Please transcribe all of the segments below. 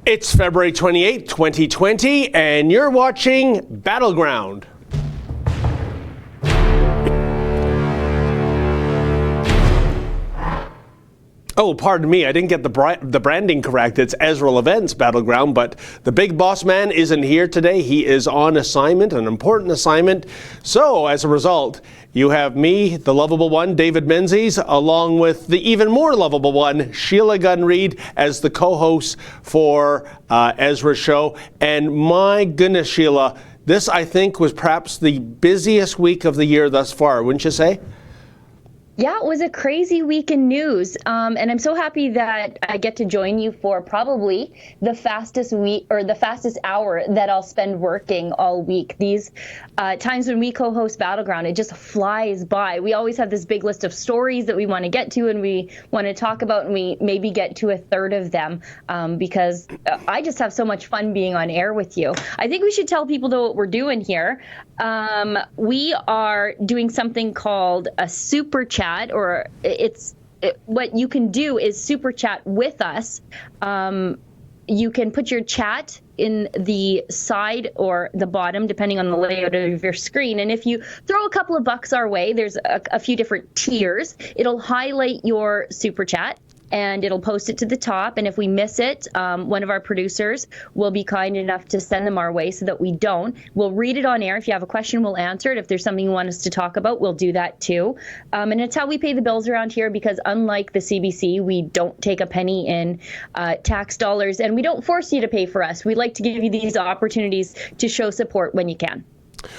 It's February 28th, 2020, and you're watching Battleground. Oh, pardon me, I didn't get the branding correct. It's Ezra Events Battleground, but the big boss man isn't here today. He is on assignment, an important assignment. So, as a result, you have me, the lovable one, David Menzies, along with the even more lovable one, Sheila Gunn Reid, as the co-host for Ezra's show. And my goodness, Sheila, this, I think, was perhaps the busiest week of the year thus far, wouldn't you say? Yeah, it was a crazy week in news, and I'm so happy that I get to join you for probably the fastest week or the fastest hour that I'll spend working all week. These times when we co-host Battleground, it just flies by. We always have this big list of stories that we want to get to and we want to talk about, and we maybe get to a third of them because I just have so much fun being on air with you. I think we should tell people though what we're doing here. We are doing something called a super chat, or what you can do is super chat with us. You can put your chat in the side or the bottom, depending on the layout of your screen. And if you throw a couple of bucks our way, there's a few different tiers. It'll highlight your super chat and it'll post it to the top. And if we miss it, one of our producers will be kind enough to send them our way so that we don't. We'll read it on air. If you have a question, we'll answer it. If there's something you want us to talk about, we'll do that too. And it's how we pay the bills around here, because unlike the CBC, we don't take a penny in tax dollars, and we don't force you to pay for us. We like to give you these opportunities to show support when you can.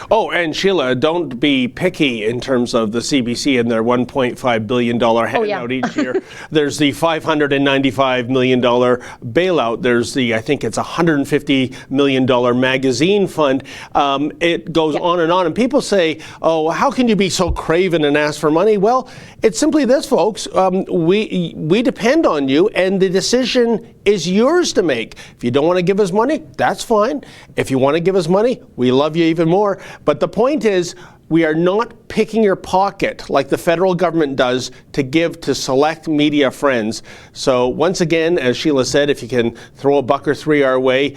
Oh, and Sheila, don't be picky in terms of the CBC and their $1.5 billion handout each year. There's the $595 million bailout. There's the, I think it's $150 million magazine fund. It goes on. And people say, oh, how can you be so craven and ask for money? Well, it's simply this, folks. We depend on you, and the decision is yours to make. If you don't want to give us money, that's fine. If you want to give us money, we love you even more. But the point is, we are not picking your pocket like the federal government does to give to select media friends. So once again, as Sheila said, if you can throw a buck or three our way,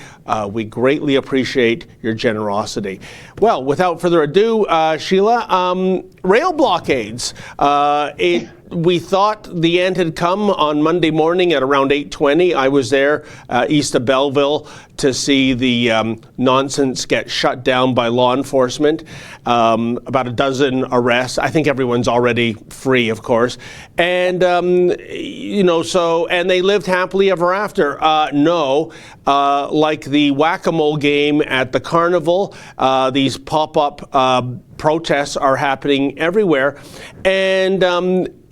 we greatly appreciate your generosity. Well, without further ado, Sheila, rail blockades. We thought the end had come on Monday morning at around 8:20. I was there east of Belleville to see the nonsense get shut down by law enforcement. About a dozen arrests. I think everyone's already free, of course. And, and they lived happily ever after. No, like the whack-a-mole game at the carnival, these pop-up protests are happening everywhere. And,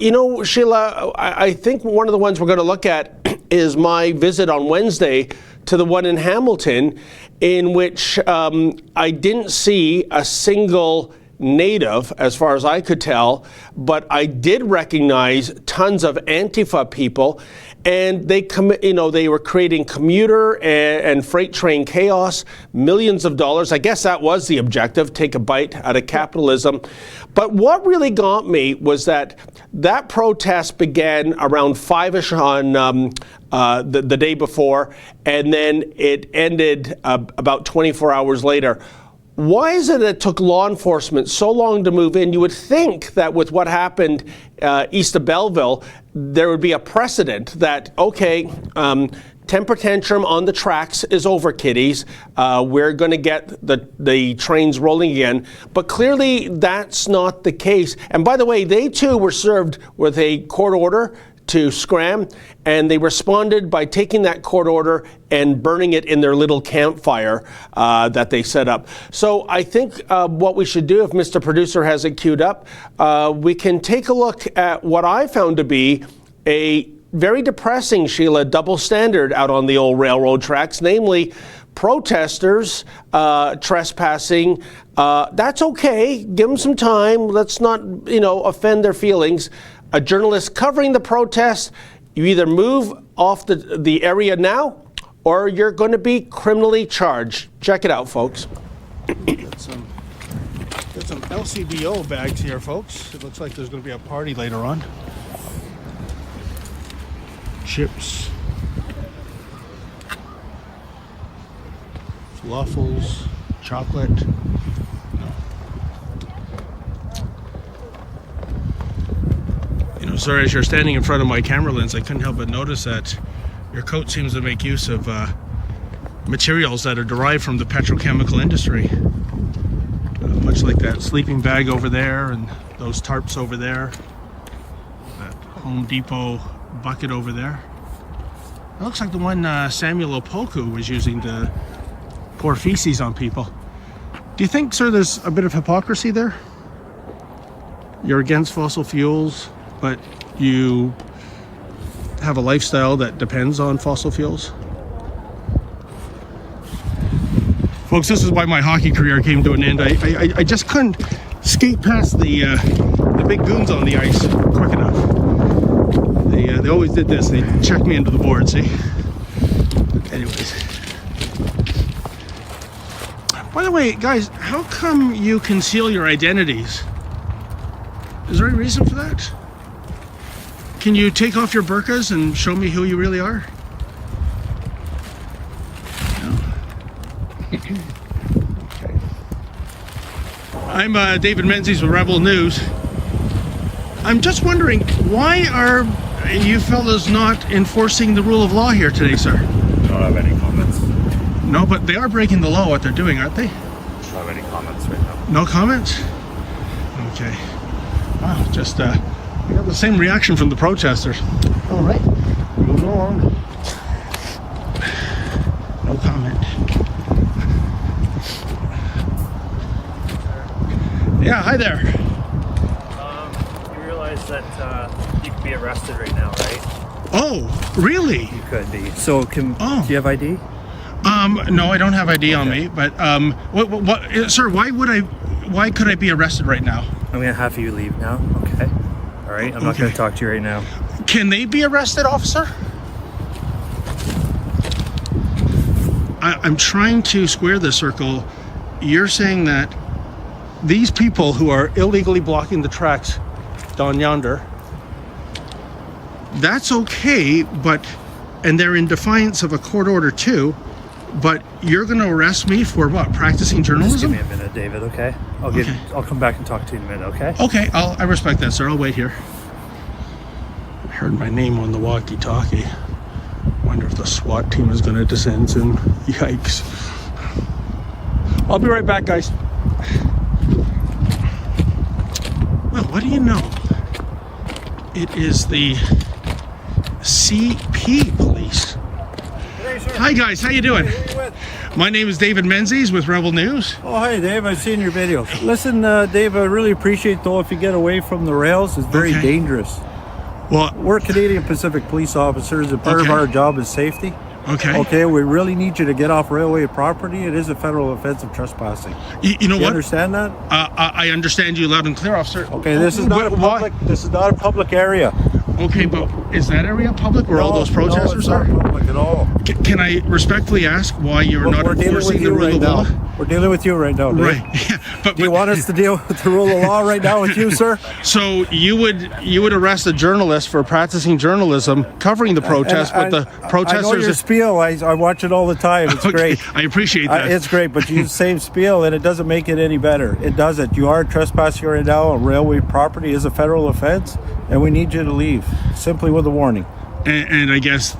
Sheila, I think one of the ones we're going to look at is my visit on Wednesday to the one in Hamilton, in which I didn't see a single Native, as far as I could tell, but I did recognize tons of Antifa people, and they were creating commuter and freight train chaos, millions of dollars. I guess that was the objective, take a bite out of capitalism. But what really got me was that protest began around 5-ish on the day before, and then it ended about 24 hours later. Why is it that it took law enforcement so long to move in? You would think that with what happened east of Belleville, there would be a precedent that, okay, temper tantrum on the tracks is over, kiddies. We're going to get the trains rolling again. But clearly that's not the case. And by the way, they too were served with a court order to scram, and they responded by taking that court order and burning it in their little campfire that they set up. So I think what we should do, if Mr. Producer has it queued up, we can take a look at what I found to be a very depressing, Sheila, double standard out on the old railroad tracks, namely protesters trespassing. That's okay. Give them some time. Let's not, offend their feelings. A journalist covering the protest, you either move off the area now, or you're going to be criminally charged. Check it out, folks. Got some LCBO bags here, folks. It looks like there's going to be a party later on. Chips. waffles, chocolate. You know, sir, as you're standing in front of my camera lens, I couldn't help but notice that your coat seems to make use of materials that are derived from the petrochemical industry. Much like that sleeping bag over there and those tarps over there. That Home Depot bucket over there. It looks like the one Samuel Opoku was using to pour feces on people. Do you think, sir, there's a bit of hypocrisy there? You're against fossil fuels, but you have a lifestyle that depends on fossil fuels? Folks, this is why my hockey career came to an end. I just couldn't skate past the big goons on the ice quick enough. They always did this. They checked me into the board, see? Anyways. By the way, guys, how come you conceal your identities? Is there any reason for that? Can you take off your burqas and show me who you really are? No. Okay. I'm David Menzies with Rebel News. I'm just wondering, why are you fellas not enforcing the rule of law here today, sir? I don't have any comments. No, but they are breaking the law, what they're doing, aren't they? I don't have any comments right now. No comments? Okay. Wow, just we got the same reaction from the protesters. All right, moving along. No comment. Yeah, hi there. You realize that you could be arrested right now, right? Oh, really? You could be. So, do you have ID? No, I don't have ID on me. But what, sir? Why could I be arrested right now? I'm gonna have you leave now. Okay. All right. I'm not gonna talk to you right now. Can they be arrested, officer? I'm trying to square the circle. You're saying that these people who are illegally blocking the tracks down yonder, that's okay, and they're in defiance of a court order too, but you're going to arrest me for what? Practicing journalism? Just give me a minute, David, okay? I'll come back and talk to you in a minute, okay? Okay, I respect that, sir. I'll wait here. I heard my name on the walkie-talkie. Wonder if the SWAT team is going to descend soon. Yikes. I'll be right back, guys. Well, what do you know? It is the CP police. Hey, sir. Hi, guys. How you doing? Hey, who you with? My name is David Menzies with Rebel News. Oh, hey, Dave. I've seen your videos. Listen, Dave, I really appreciate, though, if you get away from the rails, it's very dangerous. Well, We're Canadian Pacific police officers, and part of our job is safety. okay. Okay, we really need you to get off railway property. It is a federal offense of trespassing. You know You what? understand that? I understand you loud and clear, officer. Okay, this is not a public. This is not a public area. Okay, but is that area public where all those protesters no, are? it's not public at all. Can I respectfully ask why you're not We're dealing enforcing with the you rule right of now. law? We're dealing with you right now, Dave. Right. Yeah, but Do you want us to deal with the rule of law right now with you, sir? So you would arrest a journalist for practicing journalism, covering the protest, but the protesters. I know your spiel. I watch it all the time. It's great. I appreciate that. It's great, but you use the same spiel, and it doesn't make it any better. It doesn't. You are trespassing right now on railway property. Is a federal offense, and we need you to leave, simply with a warning. And I guess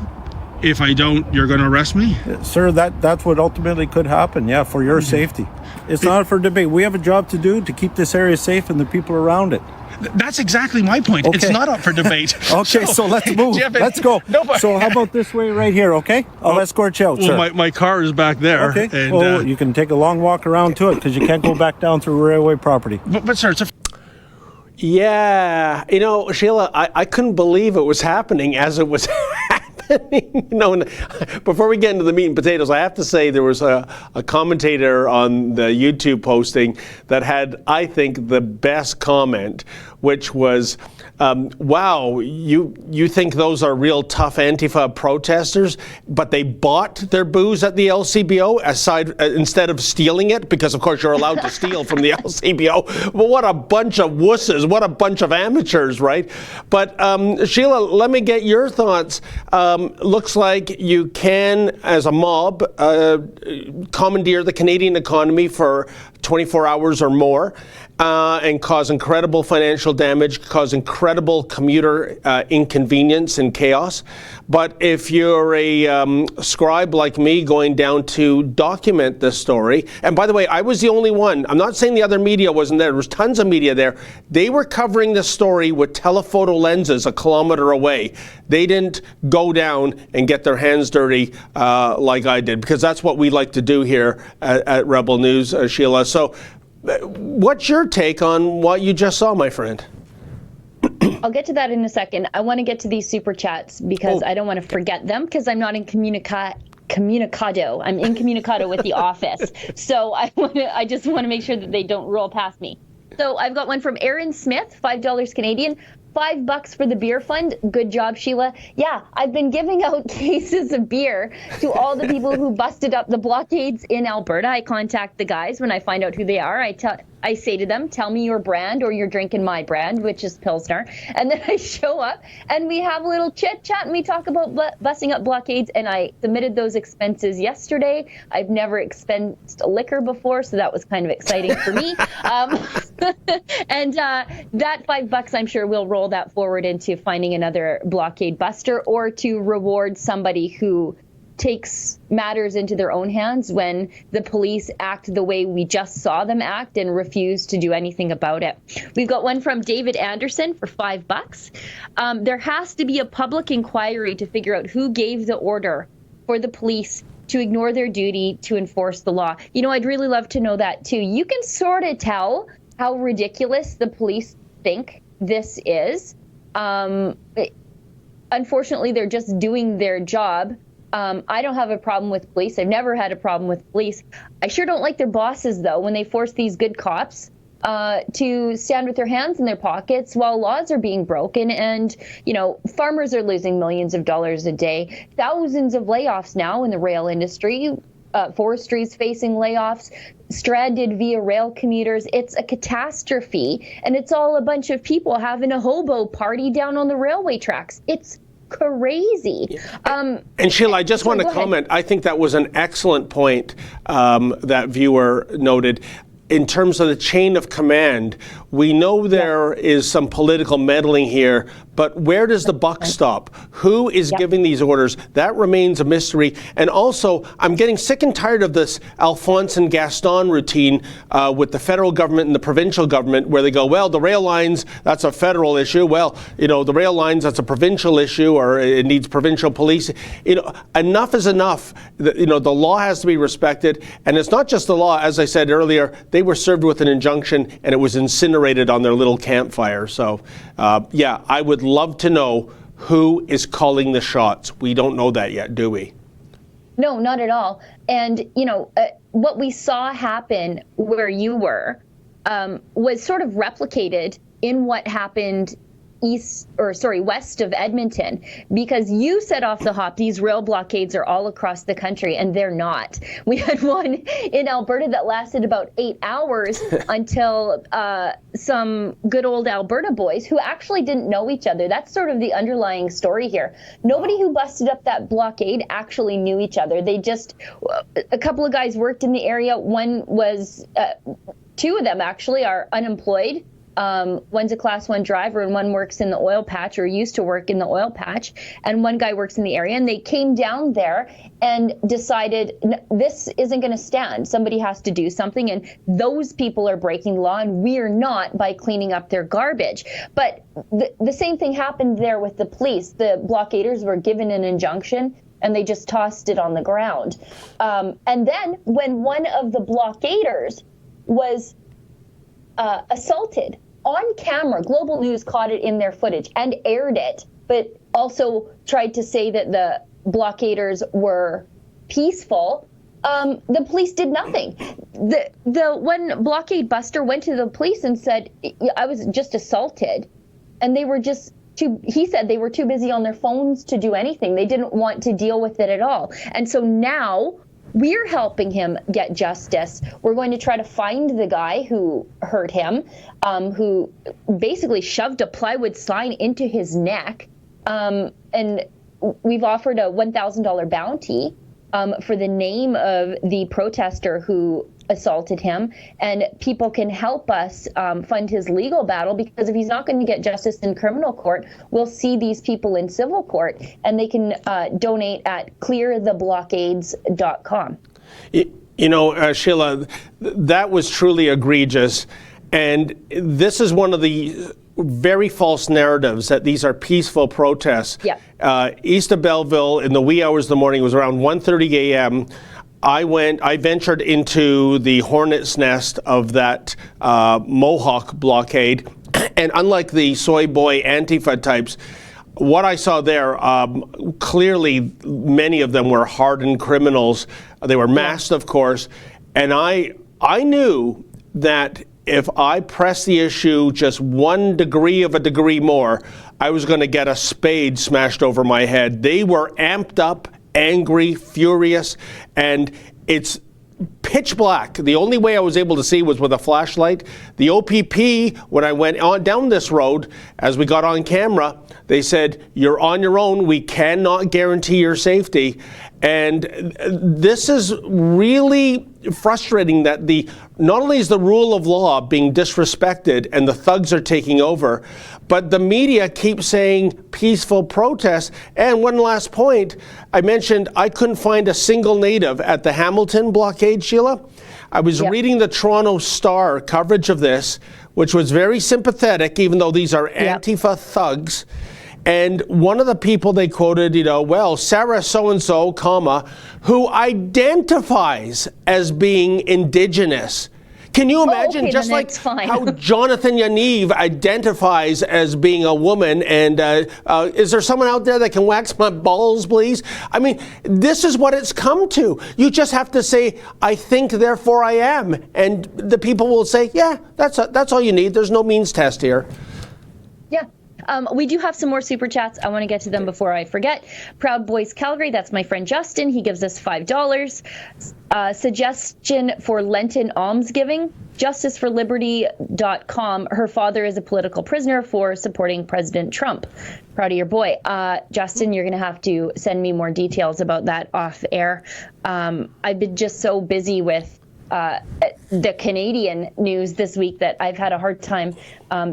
if I don't, you're going to arrest me? Sir, that's what ultimately could happen, yeah, for your safety. It's not for debate. We have a job to do to keep this area safe and the people around it. That's exactly my point. Okay. It's not up for debate. Okay, so let's move. Let's go. So how about this way right here, okay? I'll escort you out, sir. Well, my car is back there. Okay, And, well, you can take a long walk around to it because you can't go back down through railway property. But sir, it's a... Yeah, you know, Sheila, I couldn't believe it was happening as it was happening. You know, before we get into the meat and potatoes, I have to say there was a commentator on the YouTube posting that had, I think, the best comment, which was, wow, you think those are real tough Antifa protesters, but they bought their booze at the LCBO instead of stealing it, because of course you're allowed to steal from the LCBO. Well, what a bunch of wusses, what a bunch of amateurs, right? But Sheila, let me get your thoughts. Looks like you can, as a mob, commandeer the Canadian economy for 24 hours or more, and cause incredible financial damage, cause incredible commuter inconvenience and chaos. But if you're a scribe like me going down to document this story, and by the way, I was the only one, I'm not saying the other media wasn't there, there was tons of media there. They were covering this story with telephoto lenses a kilometer away. They didn't go down and get their hands dirty like I did, because that's what we like to do here at Rebel News, Sheila. So what's your take on what you just saw, my friend? I'll get to that in a second. I want to get to these super chats because I don't want to forget them, because I'm not in communicado. I'm incommunicado with the office. So I just want to make sure that they don't roll past me. So I've got one from Aaron Smith, $5 Canadian. $5 for the beer fund. Good job, Sheila. Yeah, I've been giving out cases of beer to all the people who busted up the blockades in Alberta. I contact the guys when I find out who they are. I say to them, tell me your brand, or you're drinking my brand, which is Pilsner. And then I show up and we have a little chit chat and we talk about busting up blockades. And I submitted those expenses yesterday. I've never expensed liquor before, so that was kind of exciting for me. And that $5, I'm sure, will roll that forward into finding another blockade buster, or to reward somebody who takes matters into their own hands when the police act the way we just saw them act and refuse to do anything about it. We've got one from David Anderson for $5. There has to be a public inquiry to figure out who gave the order for the police to ignore their duty to enforce the law. You know, I'd really love to know that too. You can sort of tell how ridiculous the police think this is. Unfortunately, they're just doing their job. I don't have a problem with police. I've never had a problem with police. I sure don't like their bosses, though, when they force these good cops to stand with their hands in their pockets while laws are being broken. And, you know, farmers are losing millions of dollars a day. Thousands of layoffs now in the rail industry. Forestry is facing layoffs. Stranded via rail commuters. It's a catastrophe. And it's all a bunch of people having a hobo party down on the railway tracks. It's crazy. And Sheila, I just want to comment. I think that was an excellent point that viewer noted. In terms of the chain of command, we know there is some political meddling here, but where does the buck stop? Who is giving these orders? That remains a mystery. And also, I'm getting sick and tired of this Alphonse and Gaston routine with the federal government and the provincial government, where they go, well, the rail lines, that's a federal issue. Well, you know, the rail lines, that's a provincial issue, or it needs provincial police. You know, enough is enough. You know, the law has to be respected. And it's not just the law. As I said earlier, they were served with an injunction and it was incinerated on their little campfire. So, yeah, I would love to know who is calling the shots. We don't know that yet, do we? No, not at all. And, you know, what we saw happen where you were was sort of replicated in what happened west of Edmonton, because you set off the hop. These rail blockades are all across the country, and they're not. We had one in Alberta that lasted about 8 hours until some good old Alberta boys who actually didn't know each other. That's sort of the underlying story here. Nobody who busted up that blockade actually knew each other. They just, a couple of guys worked in the area. One was, two of them actually are unemployed. One's a class 1 driver and one works in the oil patch, or used to work in the oil patch. And one guy works in the area, and they came down there and decided this isn't going to stand. Somebody has to do something. And those people are breaking the law, and we're not, by cleaning up their garbage. But the same thing happened there with the police. The blockaders were given an injunction and they just tossed it on the ground. And then when one of the blockaders was assaulted on camera, Global News caught it in their footage and aired it, but also tried to say that the blockaders were peaceful. The police did nothing. The one Blockade buster went to the police and said, I was just assaulted. And they were just he said they were too busy on their phones to do anything. They didn't want to deal with it at all. And so now we're helping him get justice. We're going to try to find the guy who hurt him, who basically shoved a plywood sign into his neck. And we've offered a $1,000 bounty for the name of the protester who assaulted him, and people can help us fund his legal battle, because if he's not going to get justice in criminal court, we'll see these people in civil court, and they can donate at cleartheblockades.com. You know, Sheila, that was truly egregious, and this is one of the very false narratives that these are peaceful protests. Yeah. East of Belleville in the wee hours of the morning, it was around 1:30 a.m. I ventured into the hornet's nest of that Mohawk blockade, and unlike the soy boy Antifa types, what I saw there, clearly many of them were hardened criminals. They were masked, of course, and I knew that if I pressed the issue just 1 degree of a degree more, I was going to get a spade smashed over my head. They were amped up, angry, furious, and it's pitch black. The only way I was able to see was with a flashlight. The OPP, when I went on down this road, as we got on camera, they said, "You're on your own. We cannot guarantee your safety." And this is really frustrating that not only is the rule of law being disrespected and the thugs are taking over, but the media keeps saying peaceful protests. And one last point, I mentioned I couldn't find a single native at the Hamilton blockade, Sheila. I was reading the Toronto Star coverage of this, which was very sympathetic, even though these are Antifa thugs. And one of the people they quoted, well, Sarah so-and-so, comma, who identifies as being Indigenous. Can you imagine, just like how Jonathan Yaniv identifies as being a woman, and is there someone out there that can wax my balls, please? I mean, this is what it's come to. You just have to say, I think, therefore I am. And the people will say, yeah, that's all you need. There's no means test here. Yeah. We do have some more super chats. I want to get to them before I forget. Proud Boys Calgary, that's my friend Justin. He gives us $5. Suggestion for Lenten almsgiving, justiceforliberty.com. Her father is a political prisoner for supporting President Trump. Proud of your boy. Justin, you're going to have to send me more details about that off air. I've been just so busy with the Canadian news this week that I've had a hard time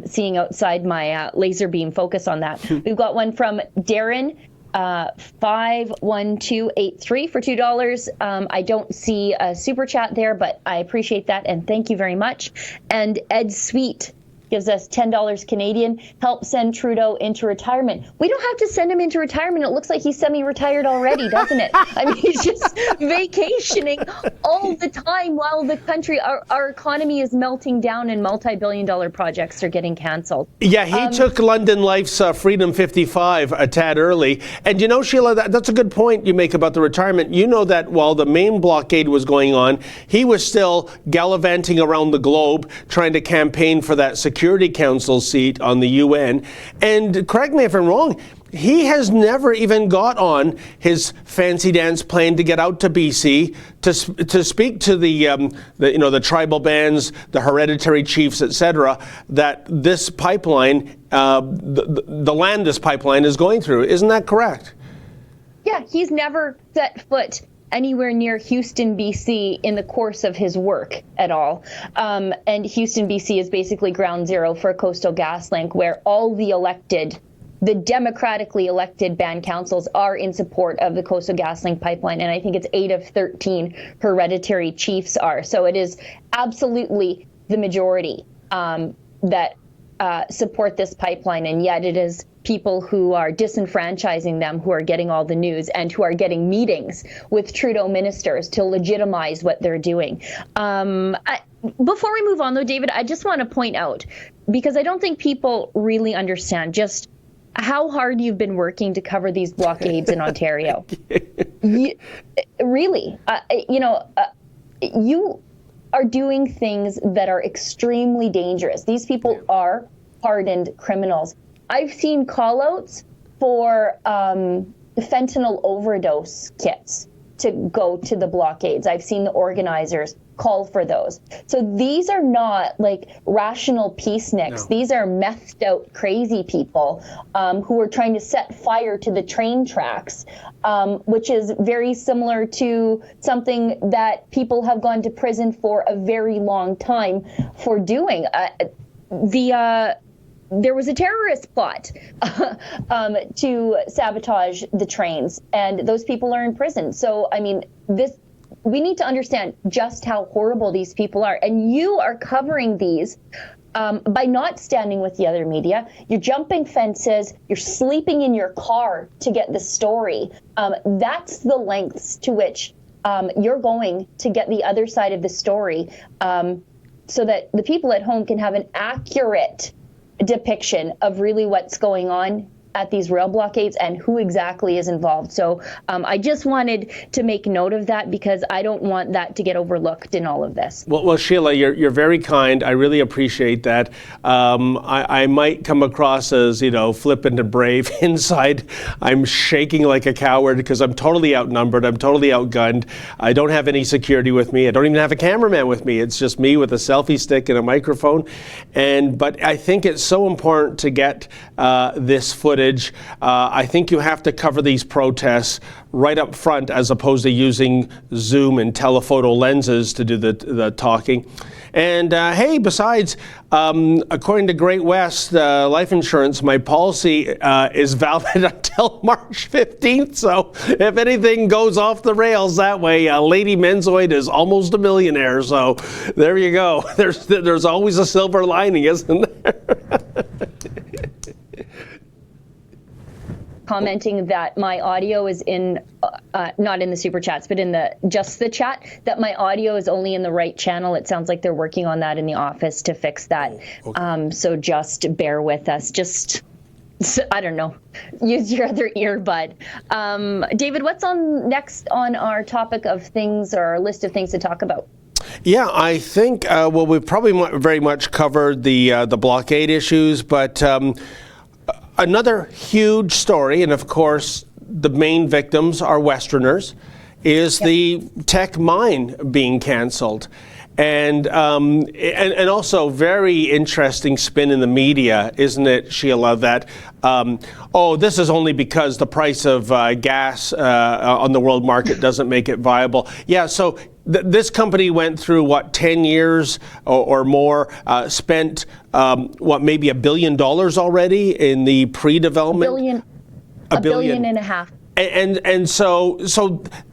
seeing outside my laser beam focus on that. We've got one from Darren, 51283 for $2. I don't see a super chat there, but I appreciate that, and thank you very much. And Ed Sweet gives us $10 Canadian. Help send Trudeau into retirement. We don't have to send him into retirement. It looks like he's semi-retired already, doesn't it? I mean, he's just vacationing all the time while the country, our economy is melting down and multi-billion-dollar projects are getting canceled. Yeah, he took London Life's Freedom 55 a tad early. And Sheila, that's a good point you make about the retirement. You know that while the main blockade was going on, he was still gallivanting around the globe trying to campaign for that Security Council seat on the UN. And correct me if I'm wrong, he has never even got on his fancy dance plane to get out to BC to speak to the tribal bands, the hereditary chiefs, etc. That this pipeline, the land this pipeline is going through. Isn't that correct? Yeah, he's never set foot anywhere near Houston, BC in the course of his work at all. And Houston, BC is basically ground zero for Coastal GasLink, where all the democratically elected band councils are in support of the Coastal GasLink pipeline. And I think it's 8 of 13 hereditary chiefs are. So it is absolutely the majority that support this pipeline. And yet it is people who are disenfranchising them who are getting all the news and who are getting meetings with Trudeau ministers to legitimize what they're doing. Before we move on, though, David, I just want to point out, because I don't think people really understand just how hard you've been working to cover these blockades in Ontario. Really, you are doing things that are extremely dangerous. These people are hardened criminals. I've seen call-outs for fentanyl overdose kits to go to the blockades. I've seen the organizers call for those. So these are not like rational peaceniks. No. These are methed out crazy people who are trying to set fire to the train tracks, which is very similar to something that people have gone to prison for a very long time for doing. There was a terrorist plot to sabotage the trains, and those people are in prison. So, I mean, we need to understand just how horrible these people are. And you are covering these by not standing with the other media. You're jumping fences. You're sleeping in your car to get the story. That's the lengths to which you're going to get the other side of the story so that the people at home can have an accurate depiction of really what's going on at these rail blockades and who exactly is involved. So I just wanted to make note of that because I don't want that to get overlooked in all of this. Well, Sheila, you're very kind. I really appreciate that. I might come across as, flippant and brave. Inside, I'm shaking like a coward because I'm totally outnumbered. I'm totally outgunned. I don't have any security with me. I don't even have a cameraman with me. It's just me with a selfie stick and a microphone. But I think it's so important to get this footage. I think you have to cover these protests right up front as opposed to using Zoom and telephoto lenses to do the talking. And hey, besides, according to Great West Life Insurance, my policy is valid until March 15th. So if anything goes off the rails that way, Lady Menzoid is almost a millionaire. So there you go. There's always a silver lining, isn't there? Commenting that my audio is in, not in the super chats, but in just the chat, that my audio is only in the right channel. It sounds like they're working on that in the office to fix that. Okay. So just bear with us. I don't know, use your other earbud. David, what's next on our topic of things or our list of things to talk about? Yeah, I think, we've probably very much covered the blockade issues, but another huge story, and of course the main victims are Westerners, is the tech mine being canceled. And also very interesting spin in the media, isn't it, Sheila, that, this is only because the price of gas on the world market doesn't make it viable. Yeah, so this company went through, 10 years or more, spent, maybe $1 billion already in the pre-development? $1.5 billion. And so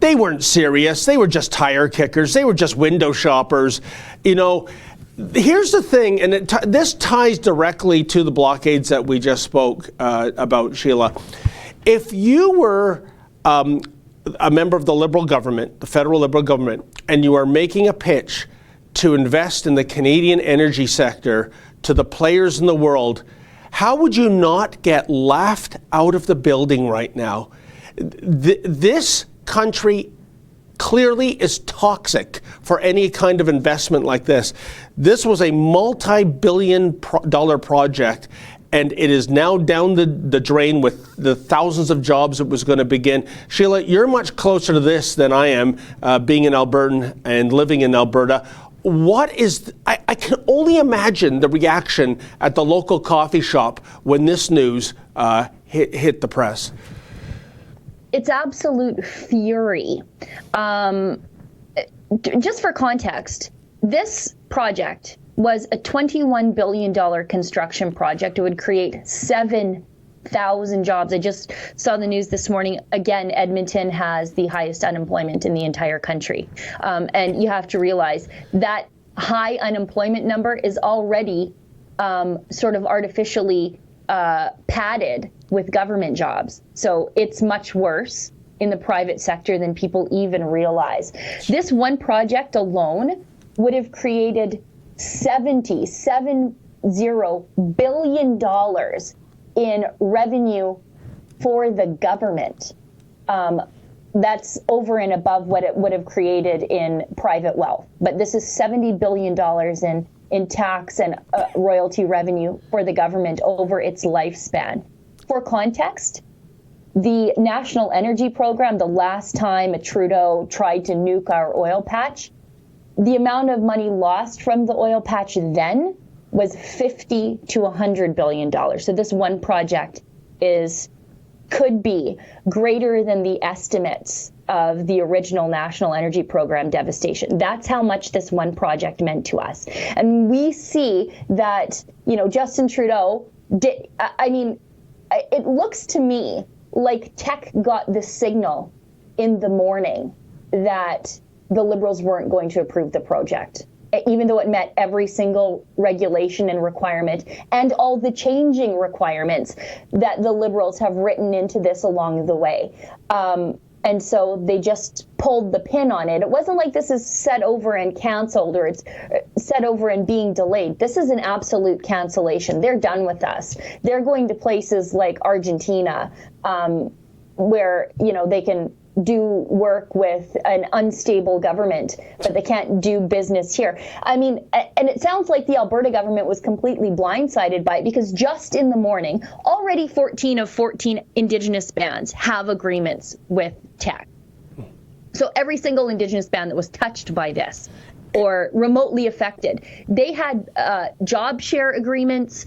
they weren't serious. They were just tire kickers. They were just window shoppers. Here's the thing, and this ties directly to the blockades that we just spoke about, Sheila. If you were a member of the Liberal government, the federal Liberal government, and you are making a pitch to invest in the Canadian energy sector to the players in the world, how would you not get laughed out of the building right now? This country clearly is toxic for any kind of investment like this. This was a multi-billion-dollar project, and it is now down the drain with the thousands of jobs it was going to begin. Sheila, you're much closer to this than I am, being an Albertan and living in Alberta. I can only imagine the reaction at the local coffee shop when this news hit the press. It's absolute fury. Just for context, this project was a $21 billion construction project. It would create 7,000 jobs. I just saw the news this morning. Again, Edmonton has the highest unemployment in the entire country. And you have to realize that high unemployment number is already sort of artificially padded with government jobs. So it's much worse in the private sector than people even realize. This one project alone would have created $70 billion in revenue for the government. That's over and above what it would have created in private wealth. But this is $70 billion in tax and royalty revenue for the government over its lifespan. For context, the National Energy Program, the last time Trudeau tried to nuke our oil patch, the amount of money lost from the oil patch then was $50 to $100 billion. So this one project could be greater than the estimates of the original National Energy Program devastation. That's how much this one project meant to us. And we see that, Justin Trudeau did, it looks to me like Teck got the signal in the morning that the Liberals weren't going to approve the project, even though it met every single regulation and requirement and all the changing requirements that the Liberals have written into this along the way. And so they just pulled the pin on it. It wasn't like this is set over and canceled or it's set over and being delayed. This is an absolute cancellation. They're done with us. They're going to places like Argentina, where, they can do work with an unstable government, but they can't do business here. And it sounds like the Alberta government was completely blindsided by it, because just in the morning, already 14 of 14 Indigenous bands have agreements with Teck. So every single Indigenous band that was touched by this or remotely affected, they had job share agreements,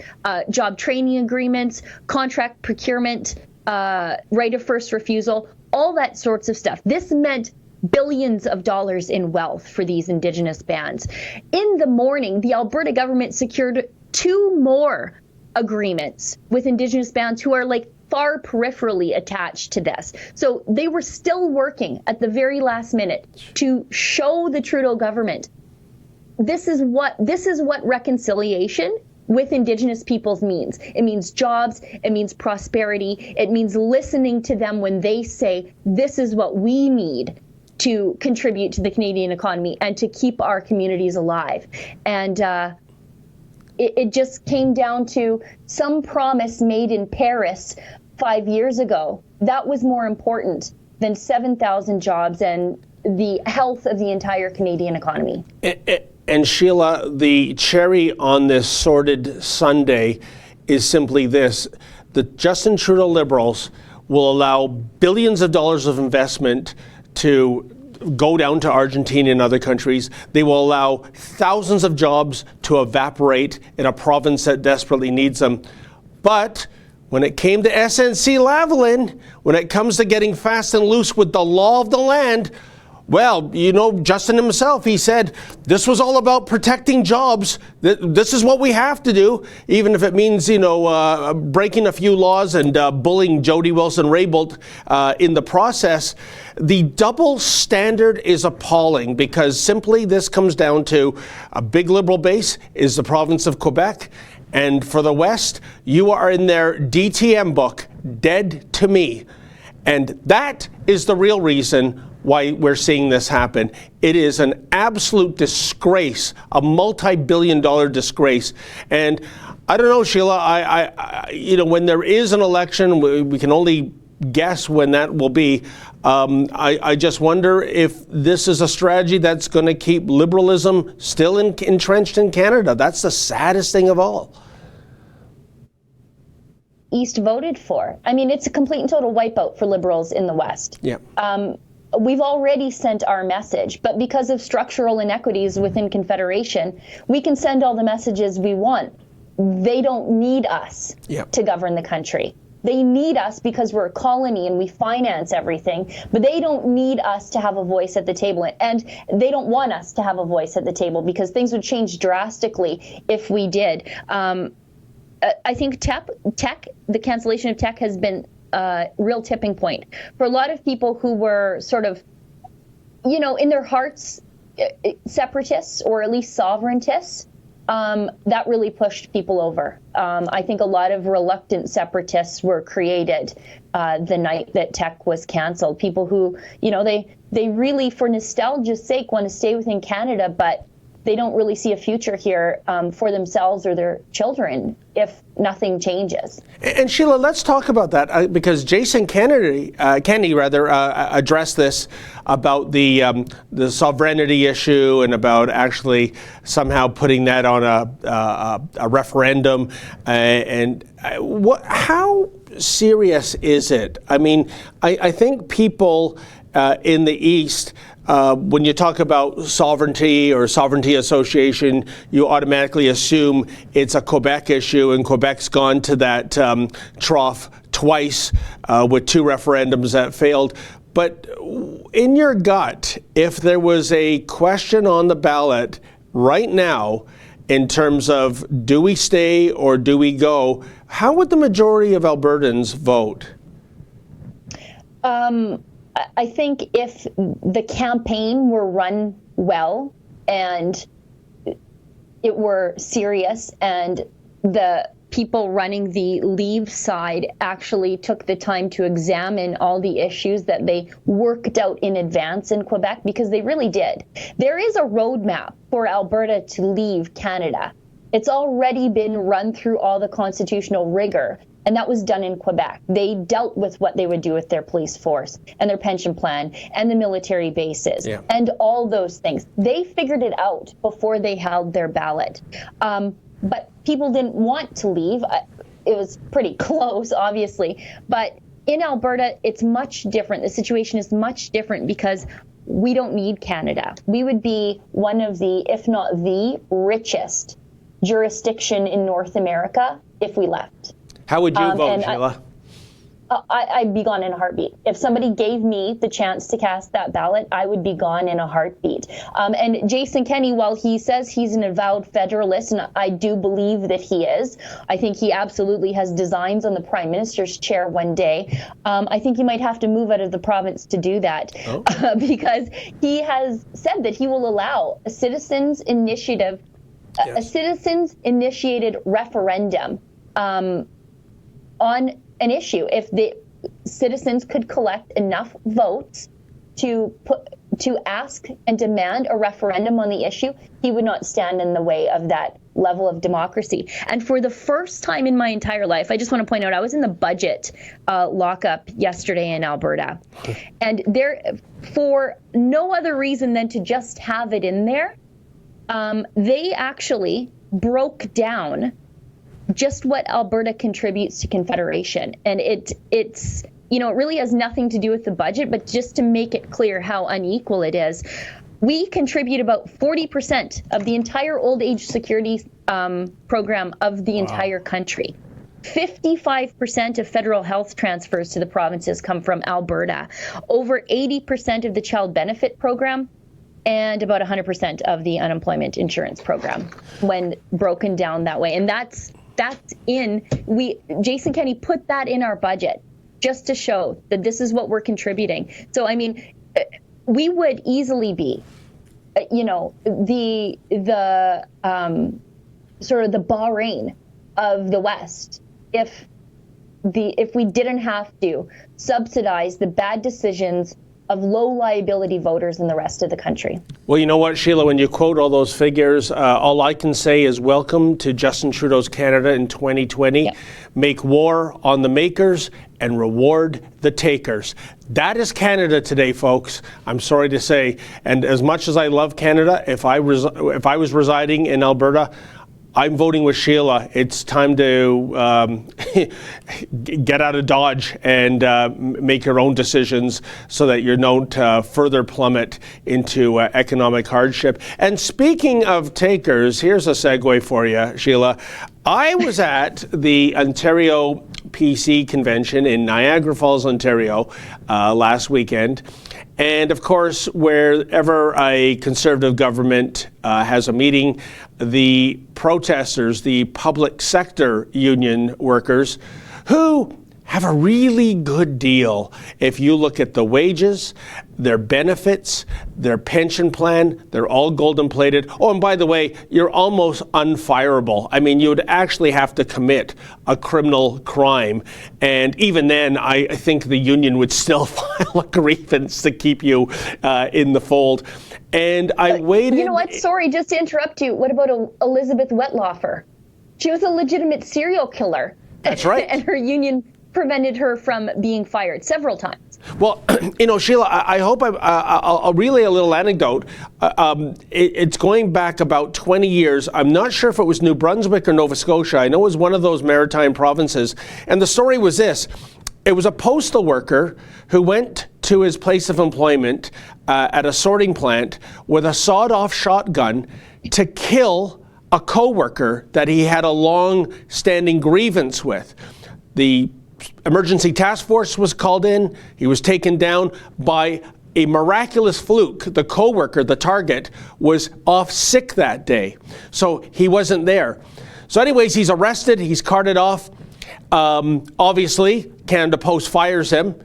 job training agreements, contract procurement, right of first refusal, all that sorts of stuff. This meant billions of dollars in wealth for these Indigenous bands. In the morning, the Alberta government secured 2 more agreements with Indigenous bands who are far peripherally attached to this. So they were still working at the very last minute to show the Trudeau government this is what reconciliation with Indigenous peoples means. It means jobs, it means prosperity, it means listening to them when they say, this is what we need to contribute to the Canadian economy and to keep our communities alive. And it just came down to some promise made in Paris 5 years ago. That was more important than 7,000 jobs and the health of the entire Canadian economy. And Sheila, the cherry on this sordid sundae is simply this: the Justin Trudeau Liberals will allow billions of dollars of investment to go down to Argentina and other countries. They will allow thousands of jobs to evaporate in a province that desperately needs them. But when it came to SNC-Lavalin, when it comes to getting fast and loose with the law of the land, well, Justin himself, he said, this was all about protecting jobs. This is what we have to do, even if it means, breaking a few laws and bullying Jody Wilson-Raybould in the process. The double standard is appalling, because simply this comes down to a big Liberal base is the province of Quebec. And for the West, you are in their DTM book, dead to me. And that is the real reason why we're seeing this happen. It is an absolute disgrace, a multi-billion-dollar disgrace. And I don't know, Sheila, I when there is an election, we can only guess when that will be. I just wonder if this is a strategy that's going to keep liberalism still entrenched in Canada. That's the saddest thing of all. East voted for. It's a complete and total wipeout for Liberals in the West. Yeah. We've already sent our message, but because of structural inequities within Confederation, we can send all the messages we want. They don't need us to govern the country. They need us because we're a colony and we finance everything, but they don't need us to have a voice at the table. And they don't want us to have a voice at the table, because things would change drastically if we did. I think Teck, the cancellation of Teck, has been a real tipping point for a lot of people who were sort of, in their hearts, separatists or at least sovereigntists. That really pushed people over. I think a lot of reluctant separatists were created the night that Teck was canceled. People who, they really, for nostalgia's sake, want to stay within Canada, but they don't really see a future here for themselves or their children if nothing changes. And Sheila, let's talk about that because Jason Kennedy addressed this about the sovereignty issue and about actually somehow putting that on a referendum. How serious is it? I mean, I think people in the East, when you talk about sovereignty or sovereignty association, you automatically assume it's a Quebec issue, and Quebec's gone to that trough twice with 2 referendums that failed. But in your gut, if there was a question on the ballot right now in terms of do we stay or do we go, how would the majority of Albertans vote? I think if the campaign were run well and it were serious and the people running the Leave side actually took the time to examine all the issues that they worked out in advance in Quebec, because they really did. There is a roadmap for Alberta to leave Canada. It's already been run through all the constitutional rigor. And that was done in Quebec. They dealt with what they would do with their police force and their pension plan and the military bases and all those things. They figured it out before they held their ballot. But people didn't want to leave. It was pretty close, obviously. But in Alberta, it's much different. The situation is much different because we don't need Canada. We would be one of the, if not the richest jurisdiction in North America if we left. How would you vote, Sheila? I'd be gone in a heartbeat. If somebody gave me the chance to cast that ballot, I would be gone in a heartbeat. And Jason Kenney, while he says he's an avowed federalist, and I do believe that he is, I think he absolutely has designs on the Prime Minister's chair one day. I think he might have to move out of the province to do that because he has said that he will allow a citizens' initiative, a citizens-initiated referendum on an issue. If the citizens could collect enough votes to ask and demand a referendum on the issue, he would not stand in the way of that level of democracy. And for the first time in my entire life, I just want to point out, I was in the budget lockup yesterday in Alberta. And there, for no other reason than to just have it in there, they actually broke down just what Alberta contributes to Confederation. And it's it really has nothing to do with the budget, but just to make it clear how unequal it is. We contribute about 40% of the entire old age security program of the entire country. 55% of federal health transfers to the provinces come from Alberta. Over 80% of the child benefit program, and about 100% of the unemployment insurance program when broken down that way. And that's Jason Kenney put that in our budget just to show that this is what we're contributing. So, I mean, we would easily be, the sort of the Bahrain of the West if we didn't have to subsidize the bad decisions of low liability voters in the rest of the country. Well, you know what, Sheila, when you quote all those figures, all I can say is welcome to Justin Trudeau's Canada in 2020. Yep. Make war on the makers and reward the takers. That is Canada today, folks. I'm sorry to say. And as much as I love Canada, if I was residing in Alberta, I'm voting with Sheila. It's time to get out of Dodge and make your own decisions so that you don't further plummet into economic hardship. And speaking of takers, here's a segue for you, Sheila. I was at the Ontario PC convention in Niagara Falls, Ontario last weekend. And of course, wherever a Conservative government has a meeting, the protesters, the public sector union workers, who have a really good deal if you look at the wages, their benefits, their pension plan. They're all golden plated. Oh, and by the way, you're almost unfireable. I mean, you would actually have to commit a criminal crime. And even then, I think the union would still file a grievance to keep you in the fold. And I waited. You know what? Sorry, just to interrupt you. What about Elizabeth Wettlaufer? She was a legitimate serial killer. That's right. And her union prevented her from being fired several times. Well, you know, Sheila, I hope I'll relay a little anecdote. It's going back about 20 years. I'm not sure if it was New Brunswick or Nova Scotia. I know it was one of those maritime provinces. And the story was this. It was a postal worker who went to his place of employment at a sorting plant with a sawed-off shotgun to kill a co-worker that he had a long-standing grievance with. The emergency task force was called in. He was taken down. By a miraculous fluke, the co-worker, the target, was off sick that day. So he wasn't there. So anyways, he's arrested. He's carted off. Obviously, Canada Post fires him.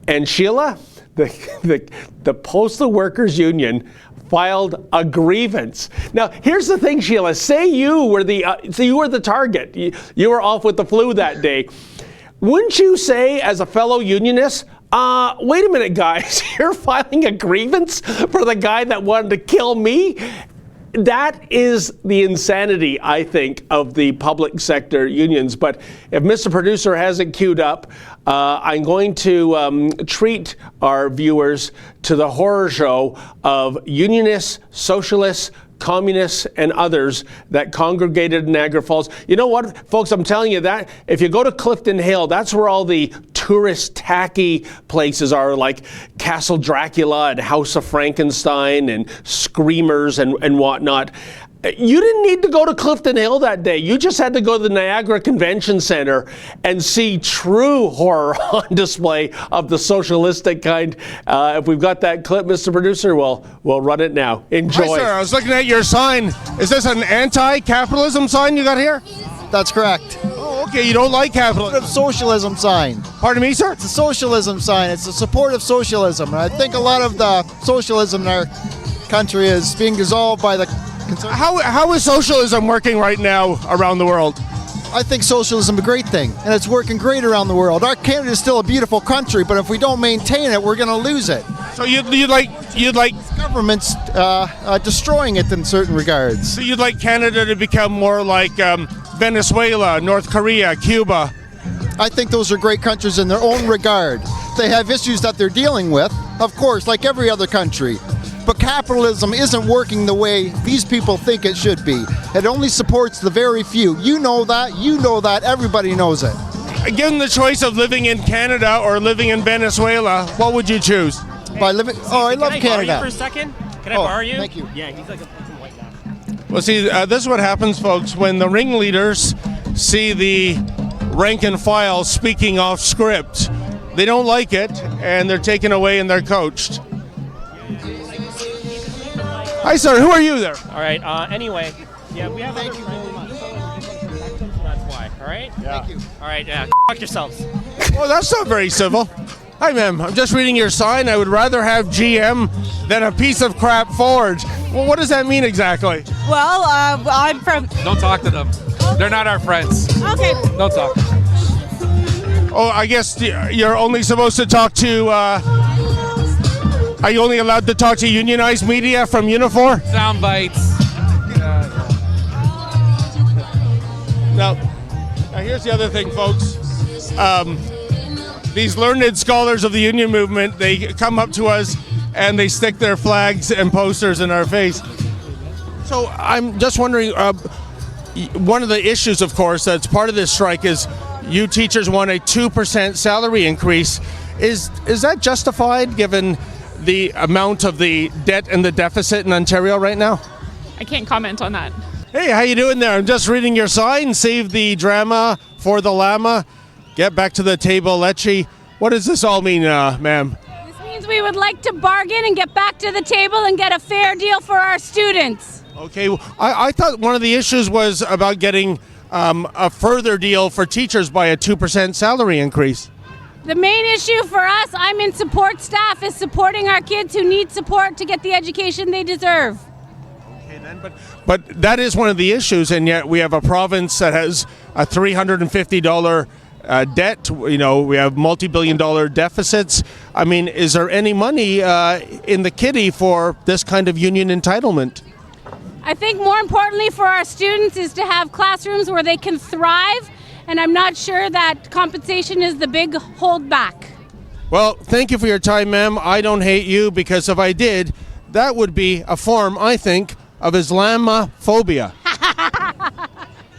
And Sheila, the Postal Workers Union filed a grievance. Now, here's the thing, Sheila. Say you were the target. You were off with the flu that day. Wouldn't you say, as a fellow unionist, wait a minute, guys, you're filing a grievance for the guy that wanted to kill me? That is the insanity, I think, of the public sector unions. But if Mr. Producer hasn't queued up, I'm going to treat our viewers to the horror show of unionists, socialists, communists, and others that congregated in Niagara Falls. You know what, folks, I'm telling you that if you go to Clifton Hill, that's where all the tourist tacky places are, like Castle Dracula and House of Frankenstein and Screamers and whatnot. You didn't need to go to Clifton Hill that day. You just had to go to the Niagara Convention Center and see true horror on display of the socialistic kind. If we've got that clip, Mr. Producer, we'll run it now. Enjoy. Hi, sir. I was looking at your sign. Is this an anti-capitalism sign you got here? That's correct. Oh, okay. You don't like capitalism. It's a socialism sign. Pardon me, sir? It's a socialism sign. It's a support of socialism. And I think a lot of the socialism in our country is being dissolved by the How is socialism working right now around the world? I think socialism is a great thing, and it's working great around the world. Our Canada is still a beautiful country, but if we don't maintain it, we're going to lose it. So you'd like Government's destroying it in certain regards. So you'd like Canada to become more like Venezuela, North Korea, Cuba? I think those are great countries in their own regard. They have issues that they're dealing with, of course, like every other country. But capitalism isn't working the way these people think it should be. It only supports the very few. You know that, everybody knows it. Given the choice of living in Canada or living in Venezuela, what would you choose? I love Canada. Can I borrow you for a second? Can I borrow you? Thank you. Yeah, he's like a fucking white guy. Well, see, this is what happens, folks, when the ringleaders see the rank and file speaking off script. They don't like it, and they're taken away and they're coached. Hi, sir. Who are you there? All right. Anyway, yeah, we have other friends. So that's why. All right. Yeah. Thank you. All right. Fuck yourselves. Well, that's not very civil. Hi, ma'am. I'm just reading your sign. I would rather have GM than a piece of crap Ford. Well, what does that mean exactly? Well, I'm from... Don't talk to them. They're not our friends. Okay. Don't talk. Oh, I guess you're only supposed to talk to... Are you only allowed to talk to unionized media from Unifor? Sound bites. Now, here's the other thing, folks. These learned scholars of the union movement, they come up to us and they stick their flags and posters in our face. So I'm just wondering, one of the issues, of course, that's part of this strike is you teachers want a 2% salary increase. Is that justified given the amount of the debt and the deficit in Ontario right now? I can't comment on that. Hey, how you doing there? I'm just reading your sign. Save the drama for the llama. Get back to the table, Lecce. What does this all mean, ma'am? This means we would like to bargain and get back to the table and get a fair deal for our students. Okay, I thought one of the issues was about getting a further deal for teachers by a 2% salary increase? The main issue for us, I'm in support staff, is supporting our kids who need support to get the education they deserve. Okay, then, but that is one of the issues, and yet we have a province that has a $350 debt. You know, we have multi-billion-dollar deficits. I mean, is there any money in the kitty for this kind of union entitlement? I think more importantly for our students is to have classrooms where they can thrive, and I'm not sure that compensation is the big holdback. Well, thank you for your time, ma'am. I don't hate you, because if I did, that would be a form, I think, of Islamophobia. How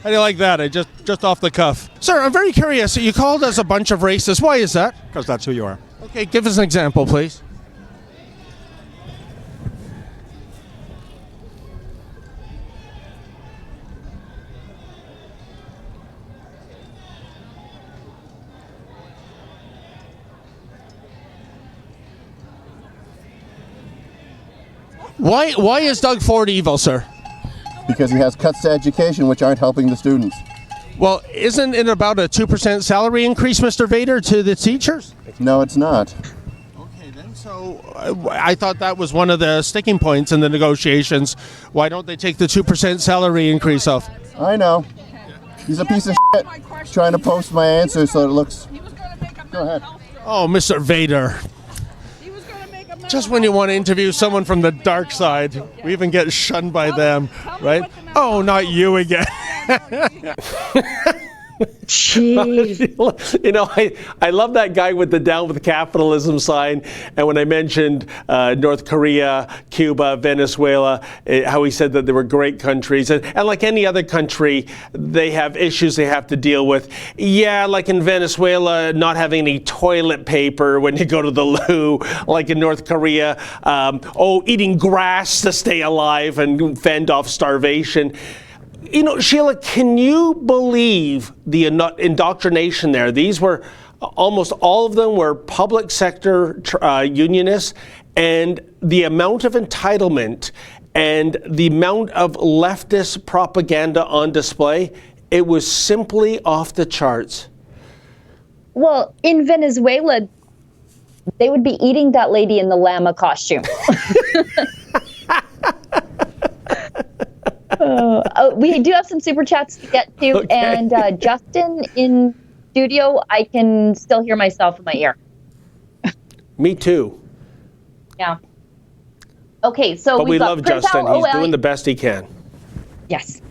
do you like that? I just off the cuff. Sir, I'm very curious. You called us a bunch of racists. Why is that? Because that's who you are. Okay, give us an example, please. Why is Doug Ford evil, sir? Because he has cuts to education which aren't helping the students. Well, isn't it about a 2% salary increase, Mr. Vader, to the teachers? No, it's not. Okay, then, so I thought that was one of the sticking points in the negotiations. Why don't they take the 2% salary increase off? I know. He's a piece of shit trying to post my answer so it looks... Go ahead. Oh, Mr. Vader. Just when you want to interview someone from the dark side, we even get shunned by them, right? Oh, not you again. Jeez. You know, I love that guy with the down with capitalism sign. And when I mentioned North Korea, Cuba, Venezuela, how he said that they were great countries. And like any other country, they have issues they have to deal with. Yeah, like in Venezuela, not having any toilet paper when you go to the loo. Like in North Korea, eating grass to stay alive and fend off starvation. You know, Sheila, can you believe the indoctrination there? These were, almost all of them were public sector unionists, and the amount of entitlement and the amount of leftist propaganda on display, it was simply off the charts. Well, in Venezuela, they would be eating that lady in the llama costume. We do have some super chats to get to, okay. And Justin in studio, I can still hear myself in my ear. Me too. Yeah. Okay, so but we love Primpal Justin. He's doing the best he can. Yes.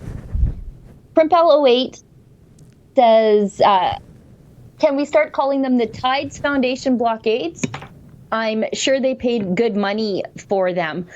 Primpal 08 says, can we start calling them the Tides Foundation blockades? I'm sure they paid good money for them.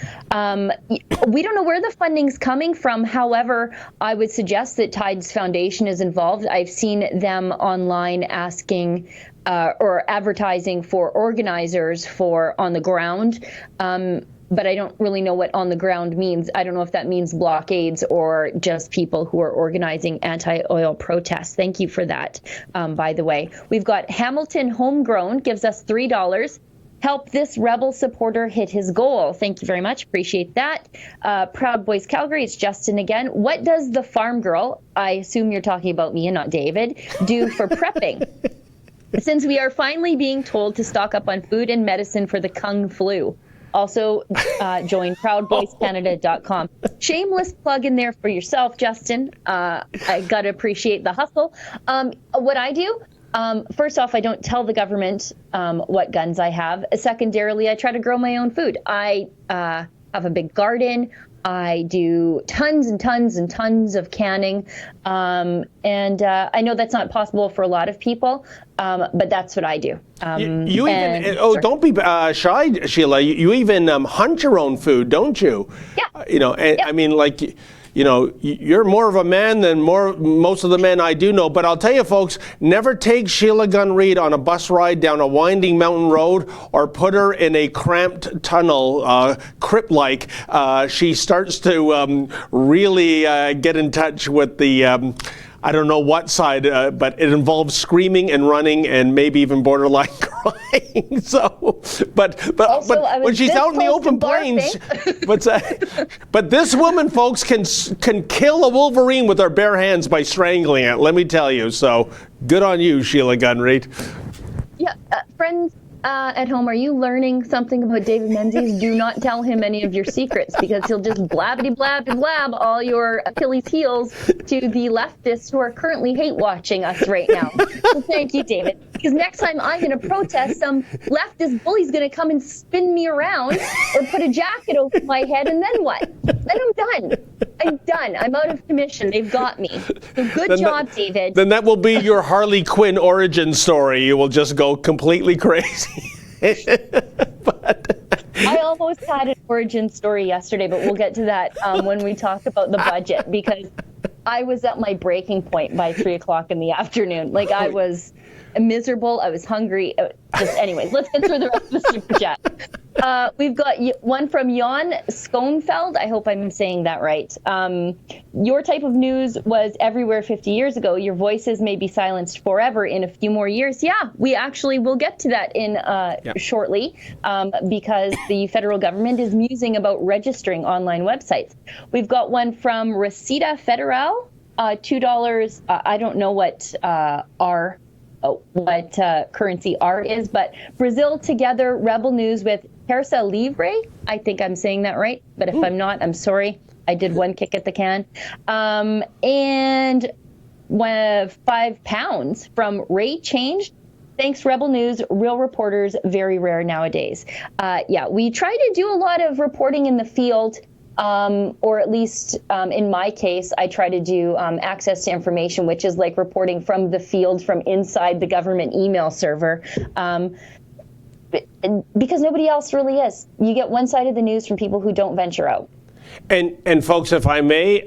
We don't know where the funding's coming from. However, I would suggest that Tides Foundation is involved. I've seen them online asking or advertising for organizers for on the ground. But I don't really know what on the ground means. I don't know if that means blockades or just people who are organizing anti-oil protests. Thank you for that, by the way. We've got Hamilton Homegrown gives us $3. Help this rebel supporter hit his goal. Thank you very much. Appreciate that. Proud Boys Calgary, it's Justin again. What does the farm girl, I assume you're talking about me and not David, do for prepping? Since we are finally being told to stock up on food and medicine for the Kung flu. Also, join proudboyscanada.com. Shameless plug in there for yourself, Justin. I got to appreciate the hustle. What I do, first off, I don't tell the government what guns I have. Secondarily, I try to grow my own food. I have a big garden. I do tons and tons and tons of canning. And I know that's not possible for a lot of people, but that's what I do. Don't be shy, Sheila. You even hunt your own food, don't you? Yeah. I mean, like, you're more of a man than most of the men I do know. But I'll tell you, folks, never take Sheila Gunn Reid on a bus ride down a winding mountain road or put her in a cramped tunnel, crypt-like. She starts to really get in touch with the, I don't know what side, but it involves screaming and running and maybe even borderline terrifying. So, but Also, I was when she's this out in the close to open plains, but this woman, folks, can kill a wolverine with her bare hands by strangling it. Let me tell you. So, good on you, Sheila Gunn Reid. Yeah, friends at home, are you learning something about David Menzies? Do not tell him any of your secrets, because he'll just blabbity blab all your Achilles heels to the leftists who are currently hate watching us right now. So thank you, David. Because next time I'm going to protest, some leftist bully's going to come and spin me around or put a jacket over my head, and then what? Then I'm done. I'm done. I'm out of commission. They've got me. So good job, David. Then that will be your Harley Quinn origin story. You will just go completely crazy. I almost had an origin story yesterday, but we'll get to that when we talk about the budget, because I was at my breaking point by 3 o'clock in the afternoon. Like, I was miserable. I was hungry. Anyways, let's get through the rest of the super chat. We've got one from Jan Schoenfeld. I hope I'm saying that right. Your type of news was everywhere 50 years ago. Your voices may be silenced forever in a few more years. Yeah, we actually will get to that in shortly, because the federal government is musing about registering online websites. We've got one from Resita Federal, $2. I don't know what currency R is, but Brazil together, Rebel News with Terça Livre. I think I'm saying that right, but if I'm not, I'm sorry. I did one kick at the can. And £5 from Ray Changed. Thanks, Rebel News. Real reporters, very rare nowadays. Yeah, we try to do a lot of reporting in the field. Or at least in my case, I try to do access to information, which is like reporting from the field, from inside the government email server, because nobody else really is. You get one side of the news from people who don't venture out. And folks, if I may,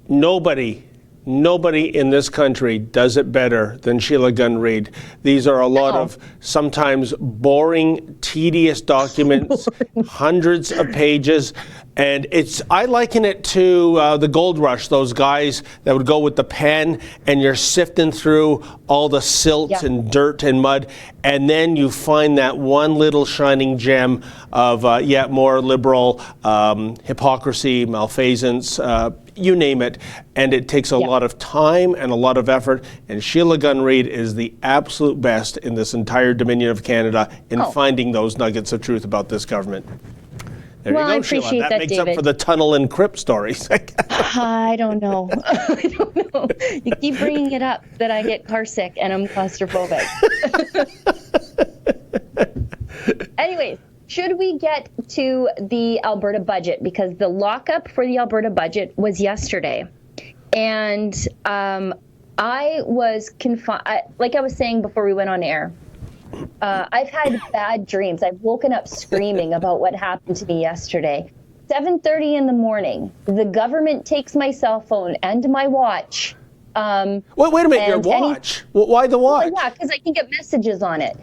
nobody in this country does it better than Sheila Gunn Reid. These are a lot of sometimes boring, tedious documents, hundreds of pages. And I liken it to the gold rush, those guys that would go with the pen and you're sifting through all the silt and dirt and mud. And then you find that one little shining gem of more liberal hypocrisy, malfeasance, you name it. And it takes a lot of time and a lot of effort. And Sheila Gunn Reid is the absolute best in this entire Dominion of Canada in finding those nuggets of truth about this government. There you go, I appreciate Sheila. That makes David. up for the tunnel and crypt stories. I don't know. I don't know. You keep bringing it up that I get car sick and I'm claustrophobic. Anyways, should we get to the Alberta budget? Because the lockup for the Alberta budget was yesterday. And I was confined, like I was saying before we went on air, I've had bad dreams. I've woken up screaming about what happened to me yesterday. 7:30 in the morning, the government takes my cell phone and my watch. Wait a minute, your watch? Why the watch? Well, yeah, because I can get messages on it.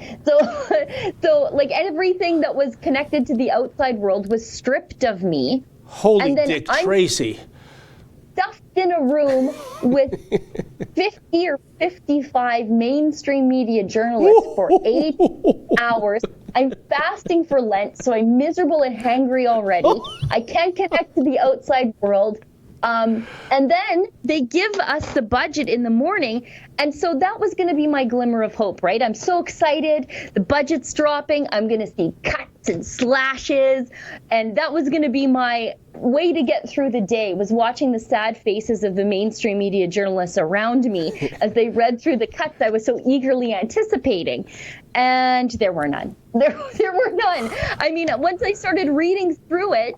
So like everything that was connected to the outside world was stripped of me. Holy Dick Tracy. Stuffed in a room with 50 or 55 mainstream media journalists for 8 hours. I'm fasting for Lent, so I'm miserable and hangry already. I can't connect to the outside world. And then they give us the budget in the morning. And so that was going to be my glimmer of hope, right? I'm so excited. The budget's dropping. I'm going to see cuts and slashes. And that was going to be my way to get through the day, was watching the sad faces of the mainstream media journalists around me as they read through the cuts I was so eagerly anticipating. And there were none. There were none. I mean, once I started reading through it,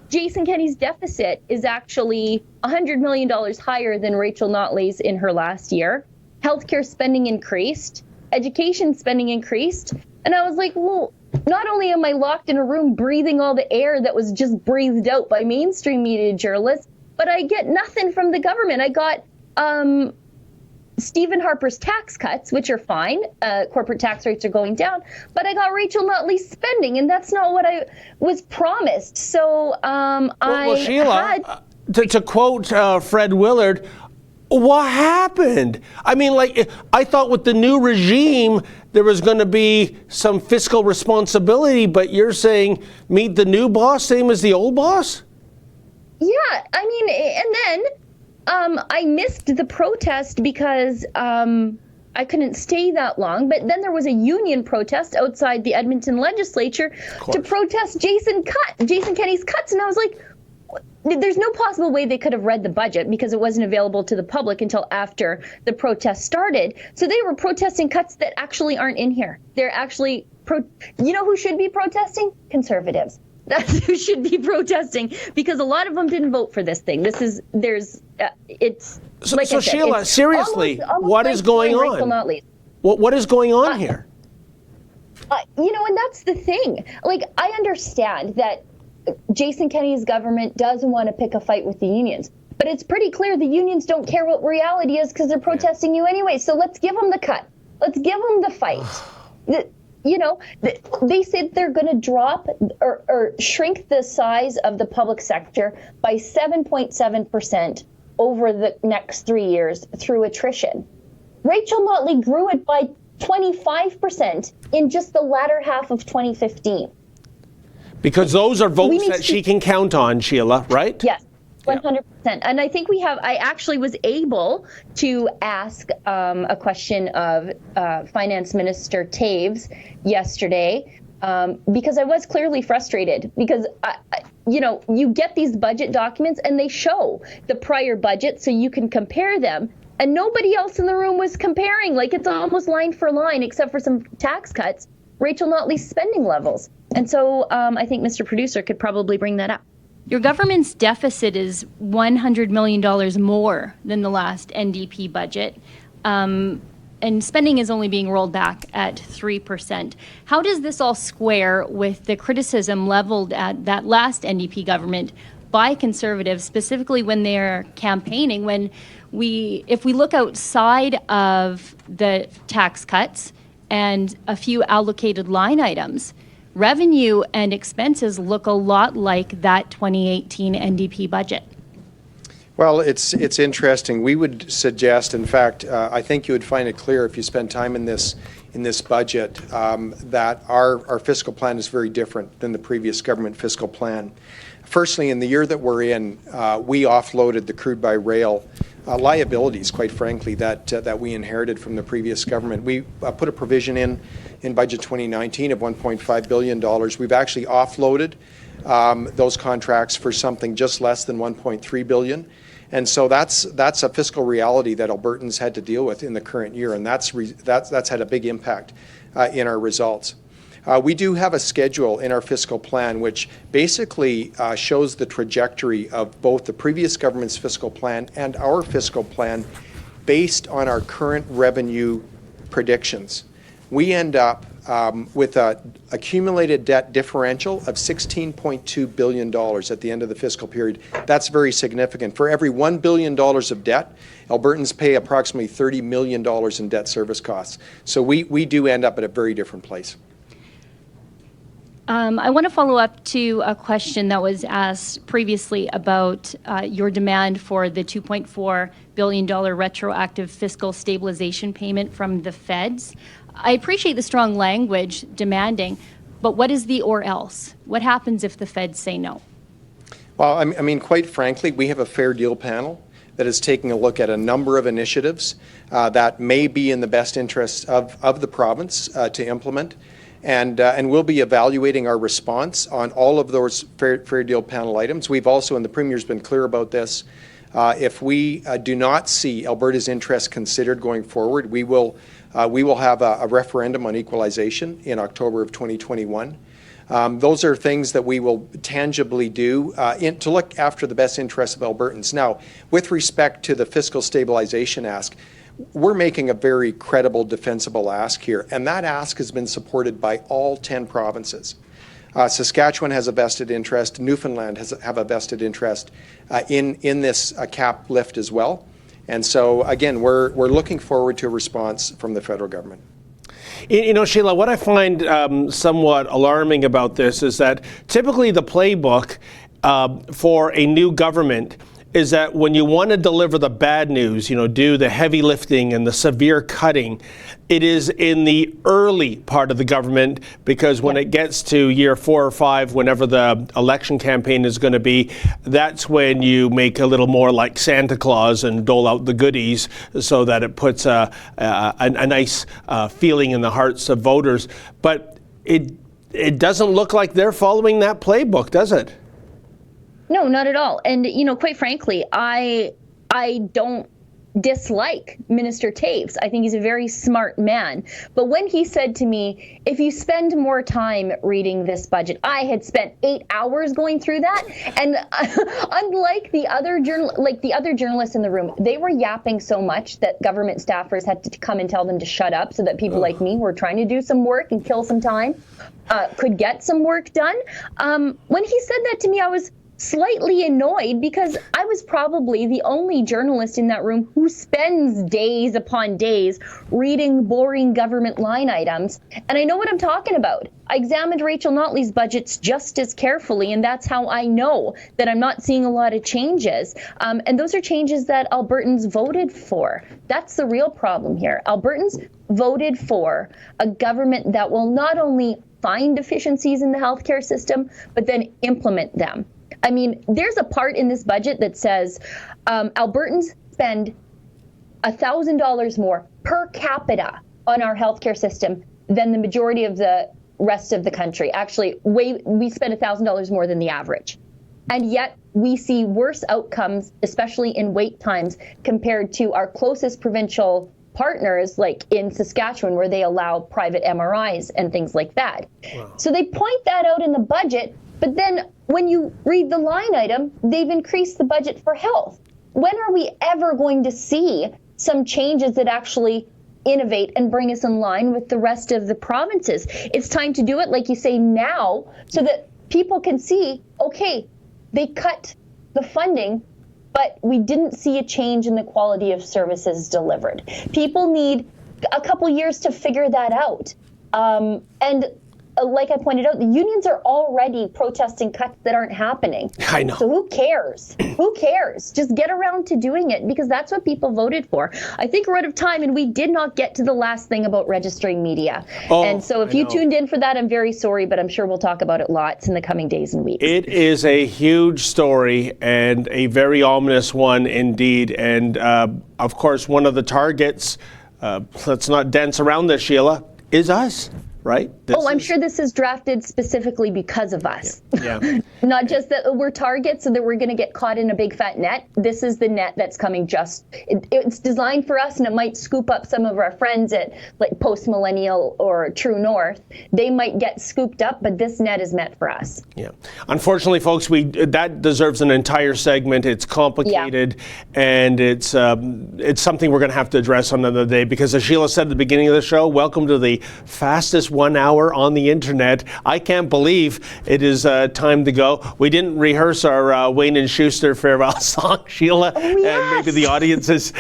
Jason Kenney's deficit is actually $100 million higher than Rachel Notley's in her last year. Healthcare spending increased. Education spending increased. And I was like, well, not only am I locked in a room breathing all the air that was just breathed out by mainstream media journalists, but I get nothing from the government. I got Stephen Harper's tax cuts, which are fine. Corporate tax rates are going down. But I got Rachel Notley's spending, and that's not what I was promised. So Sheila, to quote Fred Willard, What happened? I mean, like, I thought with the new regime, there was going to be some fiscal responsibility, but you're saying meet the new boss, same as the old boss? Yeah, I mean, and then I missed the protest because I couldn't stay that long. But then there was a union protest outside the Edmonton legislature to protest Jason Kenney's cuts. And I was like, there's no possible way they could have read the budget because it wasn't available to the public until after the protest started. So they were protesting cuts that actually aren't in here. They're actually, you know who should be protesting? Conservatives. That's who should be protesting, because a lot of them didn't vote for this thing. It's like so I said, Sheila, it's seriously, almost what is going on? What is going on here? You know, and that's the thing. Like, I understand that Jason Kenney's government doesn't want to pick a fight with the unions, but it's pretty clear the unions don't care what reality is because they're protesting you anyway. So let's give them the cut. Let's give them the fight. You know, they said they're going to drop or shrink the size of the public sector by 7.7% over the next 3 years through attrition. Rachel Notley grew it by 25% in just the latter half of 2015. Because those are votes that she can count on, Sheila, right? Yes. 100%. And I think I actually was able to ask a question of Finance Minister Taves yesterday because I was clearly frustrated because, you know, you get these budget documents and they show the prior budget so you can compare them. And nobody else in the room was comparing. Like, it's almost line for line, except for some tax cuts, Rachel Notley's spending levels. And so I think Mr. Producer could probably bring that up. Your government's deficit is $100 million more than the last NDP budget, and spending is only being rolled back at 3%. How does this all square with the criticism leveled at that last NDP government by Conservatives, specifically when they're campaigning? If we look outside of the tax cuts and a few allocated line items, revenue and expenses look a lot like that 2018 NDP budget. Well, it's interesting. We would suggest, in fact, I think you would find it clear if you spend time in this budget that our fiscal plan is very different than the previous government fiscal plan. Firstly, in the year that we're in, we offloaded the crude by rail liabilities, quite frankly, that we inherited from the previous government. We put a provision in Budget 2019 of $1.5 billion. We've actually offloaded those contracts for something just less than $1.3 billion. And so that's a fiscal reality that Albertans had to deal with in the current year, and that's had a big impact in our results. We do have a schedule in our fiscal plan which basically shows the trajectory of both the previous government's fiscal plan and our fiscal plan based on our current revenue predictions. We end up with an accumulated debt differential of $16.2 billion at the end of the fiscal period. That's very significant. For every $1 billion of debt, Albertans pay approximately $30 million in debt service costs. So we do end up at a very different place. I want to follow up to a question that was asked previously about your demand for the $2.4 billion retroactive fiscal stabilization payment from the feds. I appreciate the strong language demanding, but what is the or else? What happens if the feds say no? Well, I mean, quite frankly, we have a fair deal panel that is taking a look at a number of initiatives that may be in the best interest of the province to implement. And we'll be evaluating our response on all of those fair deal panel items. We've also, and the Premier's been clear about this, if we do not see Alberta's interests considered going forward, we will have a referendum on equalization in October of 2021. Those are things that we will tangibly do to look after the best interests of Albertans. Now, with respect to the fiscal stabilization ask, we're making a very credible, defensible ask here, and that ask has been supported by all 10 provinces. Saskatchewan has a vested interest. Newfoundland have a vested interest in this cap lift as well. And so, again, we're looking forward to a response from the federal government. You know, Sheila, what I find somewhat alarming about this is that typically the playbook for a new government is that when you want to deliver the bad news, do the heavy lifting and the severe cutting, it is in the early part of the government, because when it gets to year 4 or 5, whenever the election campaign is going to be, that's when you make a little more like Santa Claus and dole out the goodies so that it puts a nice feeling in the hearts of voters. But it doesn't look like they're following that playbook, does it? No, not at all. And, quite frankly, I don't dislike Minister Taves. I think he's a very smart man. But when he said to me, if you spend more time reading this budget, I had spent 8 hours going through that. And unlike the other journalists in the room, they were yapping so much that government staffers had to come and tell them to shut up so that people like me who were trying to do some work and kill some time could get some work done. When he said that to me, I was slightly annoyed, because I was probably the only journalist in that room who spends days upon days reading boring government line items. And I know what I'm talking about. I examined Rachel Notley's budgets just as carefully, and that's how I know that I'm not seeing a lot of changes. And those are changes that Albertans voted for. That's the real problem here. Albertans voted for a government that will not only find deficiencies in the healthcare system, but then implement them. I mean, there's a part in this budget that says Albertans spend $1,000 more per capita on our healthcare system than the majority of the rest of the country. Actually, we spend $1,000 more than the average. And yet we see worse outcomes, especially in wait times, compared to our closest provincial partners, like in Saskatchewan, where they allow private MRIs and things like that. Wow. So they point that out in the budget, but then when you read the line item, they've increased the budget for health. When are we ever going to see some changes that actually innovate and bring us in line with the rest of the provinces? It's time to do it, like you say, now, so that people can see, okay, they cut the funding, but we didn't see a change in the quality of services delivered. People need a couple years to figure that out. And like I pointed out, the unions are already protesting cuts that aren't happening. I know. So who cares? Who cares? Just get around to doing it, because that's what people voted for. I think we're out of time, and we did not get to the last thing about registering media. And so if you tuned in for that, I'm very sorry, but I'm sure we'll talk about it lots in the coming days and weeks. It is a huge story and a very ominous one indeed. And of course, one of the targets, let's not dance around this, Sheila, is us. Right? I'm sure this is drafted specifically because of us. Yeah. Not just that we're targets so that we're going to get caught in a big fat net. This is the net that's coming it's designed for us, and it might scoop up some of our friends at like Post Millennial or True North. They might get scooped up, but this net is meant for us. Yeah. Unfortunately, folks, that deserves an entire segment. It's complicated, and it's something we're going to have to address on another day, because as Sheila said at the beginning of the show, welcome to the fastest 1 hour on the internet. I can't believe it is time to go. We didn't rehearse our Wayne and Schuster farewell song, Sheila, and maybe the audience is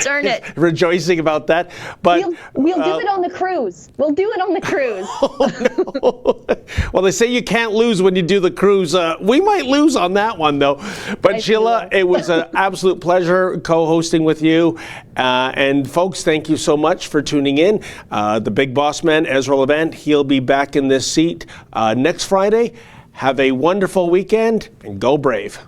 rejoicing about that. But we'll do it on the cruise. We'll do it on the cruise. Oh, no. Well, they say you can't lose when you do the cruise. We might lose on that one, though. But Sheila, it was an absolute pleasure co-hosting with you. And folks, thank you so much for tuning in. The big boss man, Ezra Levant, he'll be back in this seat next Friday. Have a wonderful weekend, and go Brave.